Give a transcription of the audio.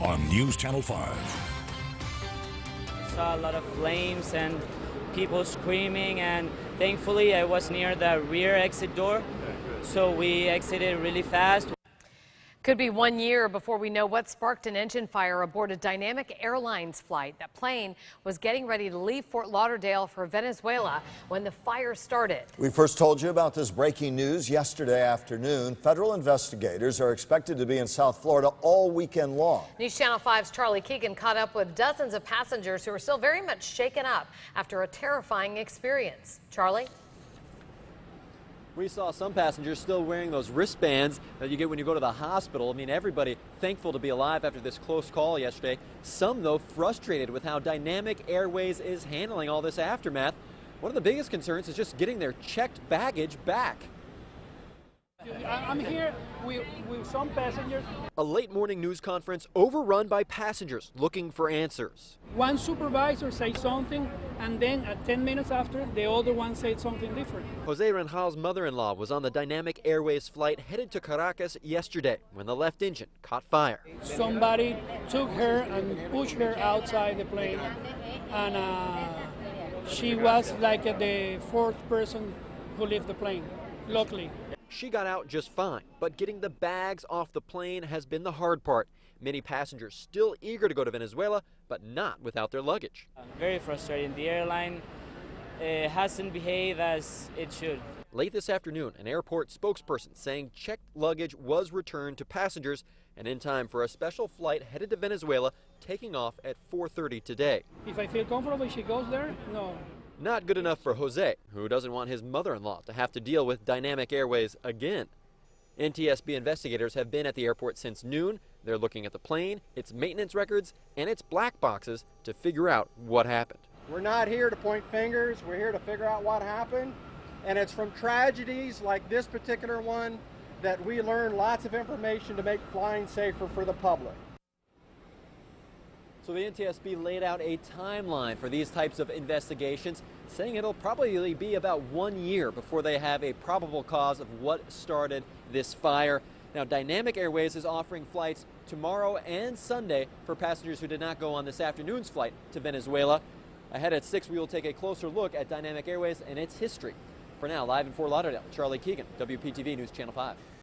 on News Channel 5. I saw a lot of flames and people screaming, and thankfully I was near the rear exit door, so we exited really fast. Could be 1 year before we know what sparked an engine fire aboard a Dynamic Airlines flight. That plane was getting ready to leave Fort Lauderdale for Venezuela when the fire started. We first told you about this breaking news yesterday afternoon. Federal investigators are expected to be in South Florida all weekend long. News Channel 5's Charlie Keegan caught up with dozens of passengers who are still very much shaken up after a terrifying experience. Charlie? We saw some passengers still wearing those wristbands that you get when you go to the hospital. I mean, everybody thankful to be alive after this close call yesterday. Some, though, frustrated with how Dynamic Airways is handling all this aftermath. One of the biggest concerns is just getting their checked baggage back. I'm here with some passengers. A late morning news conference overrun by passengers looking for answers. One supervisor said something, and then 10 minutes after, the other one said something different. Jose Renjal's mother-in-law was on the Dynamic Airways flight headed to Caracas yesterday when the left engine caught fire. Somebody took her and pushed her outside the plane, and she was like the fourth person who left the plane, luckily. She got out just fine, but getting the bags off the plane has been the hard part. Many passengers still eager to go to Venezuela, but not without their luggage. Very frustrating. The airline hasn't behaved as it should. Late this afternoon, an airport spokesperson saying checked luggage was returned to passengers and in time for a special flight headed to Venezuela, taking off at 4:30 today. If I feel comfortable, she goes there? No. Not good enough for Jose, who doesn't want his mother-in-law to have to deal with Dynamic Airways again. NTSB investigators have been at the airport since noon. They're looking at the plane, its maintenance records, and its black boxes to figure out what happened. We're not here to point fingers. We're here to figure out what happened. And it's from tragedies like this particular one that we learn lots of information to make flying safer for the public. So the NTSB laid out a timeline for these types of investigations, saying it'll probably be about 1 year before they have a probable cause of what started this fire. Now, Dynamic Airways is offering flights tomorrow and Sunday for passengers who did not go on this afternoon's flight to Venezuela. Ahead at 6, we will take a closer look at Dynamic Airways and its history. For now, live in Fort Lauderdale, Charlie Keegan, WPTV News Channel 5.